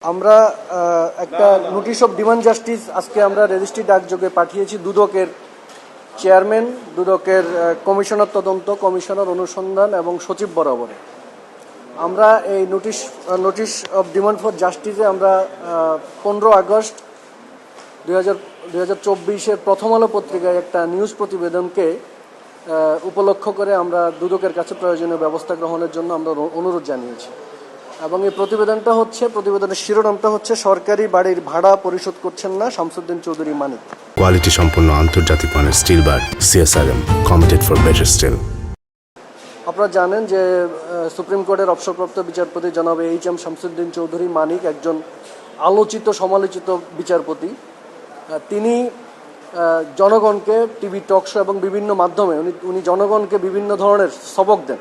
আমরা একটা notice of demand justice আজকে আমরা রেজিস্ট্রি ডাকযোগে পাঠিয়েছি দুদকের চেয়ারম্যান, দুদকের কমিশনার তদন্ত, কমিশনার অনুসন্ধান এবং সচিব বরাবরে। আমরা এই নোটিশ অফ ডিমান্ড ফর জাস্টিসে আমরা 15 আগস্ট 2024 প্রথম আলো পত্রিকায় একটা নিউজ প্রতিবেদনকে উপলক্ষ করে আমরা দুদকের কাছে প্রয়োজনীয় ব্যবস্থা গ্রহণের জন্য আমরা অনুরোধ জানিয়েছি। এবং এই প্রতিবেদনের শিরোনামটা হচ্ছে সরকারি বাড়ির ভাড়া পরিশোধ করছেন না শামসুদ্দিন চৌধুরী মানিক। কোয়ালিটি সম্পন্ন আন্তর্জাতিক মানের still bar CSRM, committed for better still. আপনারা জানেন যে সুপ্রিম কোর্টের অবসরপ্রাপ্ত বিচারপতি জনাব HM শামসুদ্দিন চৌধুরী মানিক একজন আলোচিত সমালোচিত বিচারপতি। তিনি জনগণকে টিভি টক শো এবং বিভিন্ন মাধ্যমে উনি জনগণকে বিভিন্ন ধরনের সবক দেন।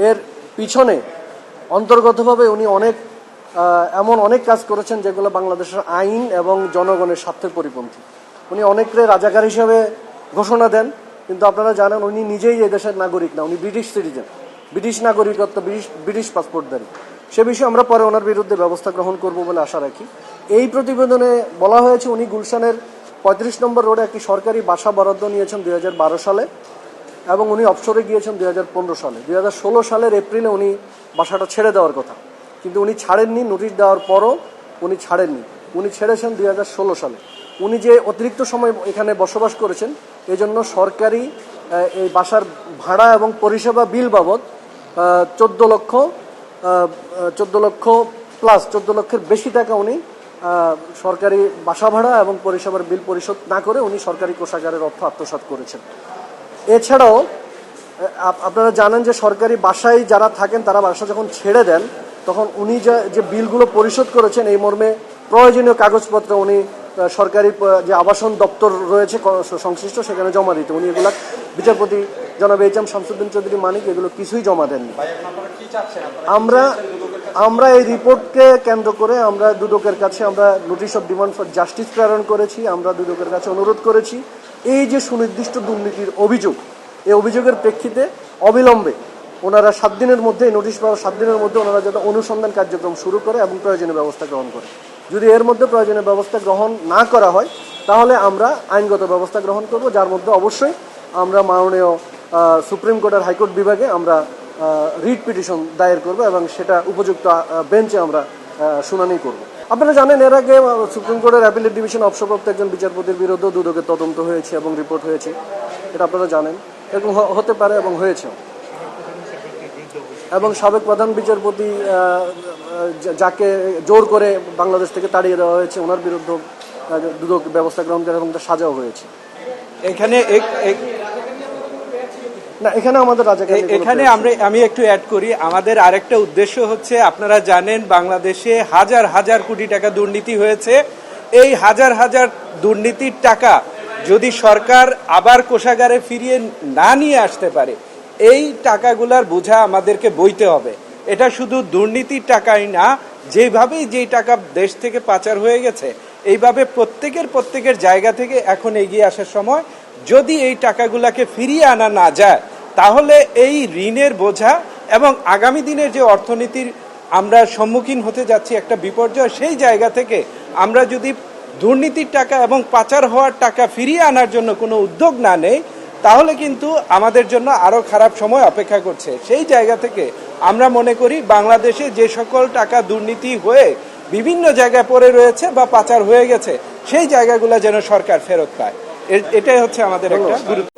এর পিছনে অন্তর্গতভাবে উনি এমন অনেক কাজ করেছেন যেগুলো বাংলাদেশের আইন এবং জনগণের স্বার্থের পরিপন্থী। উনি অনেককে রাজাকার হিসাবে ঘোষণা দেন, কিন্তু আপনারা জানেন উনি নিজেই এই দেশের নাগরিক না, উনি ব্রিটিশ সিটিজেন, ব্রিটিশ নাগরিকত্ব, ব্রিটিশ পাসপোর্টধারী। সে বিষয়ে আমরা পরে ওনার বিরুদ্ধে ব্যবস্থা গ্রহণ করব বলে আশা রাখি। এই প্রতিবেদনে বলা হয়েছে উনি গুলশানের 35 নম্বর রোডে একটি সরকারি বাসা বরাদ্দ নিয়েছেন 2012 সালে এবং উনি অবসরে গিয়েছেন 2015 সালে। 2016 সালের এপ্রিলে উনি বাসাটা ছেড়ে দেওয়ার কথা, কিন্তু উনি ছাড়েননি। নোটিশ দেওয়ার পরও উনি ছাড়েননি, উনি ছেড়েছেন 2016 সালে। উনি যে অতিরিক্ত সময় এখানে বসবাস করেছেন এই জন্য সরকারি এই বাসার ভাড়া এবং পরিষেবা বিল বাবদ 14 লক্ষের বেশি টাকা উনি সরকারি বাসা ভাড়া এবং পরিষেবার বিল পরিশোধ না করে উনি সরকারি কোষাগারের অর্থ আত্মসাৎ করেছেন। এছাড়াও আপনারা জানেন যে সরকারি বাসায় যারা থাকেন তারা বাসা যখন ছেড়ে দেন তখন উনি যে বিলগুলো পরিশোধ করেছেন এই মর্মে প্রয়োজনীয় কাগজপত্র উনি সরকারি যে আবাসন দপ্তর রয়েছে সংশ্লিষ্ট সেখানে জমা দিতে। উনি এগুলা বিচারপতি জনাব HM শামসুদ্দিন চৌধুরী মানিক এগুলো কিছুই জমা দেননি। আমরা এই রিপোর্টকে কেন্দ্র করে আমরা দুদকের কাছে আমরা notice of demand for justice প্রেরণ করেছি। আমরা দুদকের কাছে অনুরোধ করেছি এই যে সুনির্দিষ্ট দুর্নীতির অভিযোগ, এই অভিযোগের প্রেক্ষিতে অবিলম্বে ওনারা 7 দিনের মধ্যে, নোটিশ পাওয়ার 7 দিনের মধ্যে ওনারা যাতে অনুসন্ধান কার্যক্রম শুরু করে এবং প্রয়োজনীয় ব্যবস্থা গ্রহণ করে। যদি এর মধ্যে প্রয়োজনীয় ব্যবস্থা গ্রহণ না করা হয় তাহলে আমরা আইনগত ব্যবস্থা গ্রহণ করব, যার মধ্যে অবশ্যই আমরা মাননীয় সুপ্রিম কোর্টের হাইকোর্ট বিভাগে আমরা রিট পিটিশন দায়ের করব এবং সেটা উপযুক্ত বেঞ্চে আমরা শুনানি করব। আপনারা জানেন এর আগে সুপ্রিম কোর্টের অ্যাপিলেট ডিভিশন অবসরপ্রাপ্ত একজন বিচারপতির বিরুদ্ধেও দুদকের তদন্ত হয়েছে এবং রিপোর্ট হয়েছে, এটা আপনারা জানেন। এরকম হতে পারে এবং হয়েছে। এবং সাবেক প্রধান বিচারপতি যাকে জোর করে বাংলাদেশ থেকে তাড়িয়ে দেওয়া হয়েছে ওনার বিরুদ্ধে দুদক ব্যবস্থা গ্রহণ করে এবং তার সাজাও হয়েছে। এখানে আমি একটু অ্যাড করি, আমাদের আরেকটা উদ্দেশ্য হচ্ছে, আপনারা জানেন বাংলাদেশে হাজার হাজার কোটি টাকা দুর্নীতি হয়েছে। এই হাজার হাজার দুর্নীতির টাকা যদি সরকার আবার কোষাগারে ফিরিয়ে না নিয়ে আসতে পারে, এই টাকাগুলার বোঝা আমাদেরকে বইতে হবে। এটা শুধু দুর্নীতির টাকাই না, যেই টাকা দেশ থেকে পাচার হয়ে গেছে এইভাবে প্রত্যেকের জায়গা থেকে এখন এগিয়ে আসার সময়। যদি এই টাকাগুলাকে ফিরিয়ে আনা না যায় তাহলে এই ঋণের বোঝা এবং আগামী দিনের যে অর্থনীতির আমরা সম্মুখীন হতে যাচ্ছি একটা বিপর্যয়, সেই জায়গা থেকে আমরা যদি দুর্নীতির টাকা এবং পাচার হওয়ার টাকা ফিরিয়ে আনার জন্য কোনো উদ্যোগ না নেই তাহলে কিন্তু আমাদের জন্য আরো খারাপ সময় অপেক্ষা করছে। সেই জায়গা থেকে আমরা মনে করি বাংলাদেশে যে সকল টাকা দুর্নীতি হয়ে বিভিন্ন জায়গায় পড়ে রয়েছে বা পাচার হয়ে গেছে সেই জায়গাগুলো যেন সরকার ফেরত পায়, এটাই হচ্ছে আমাদের একটা গুরুত্ব।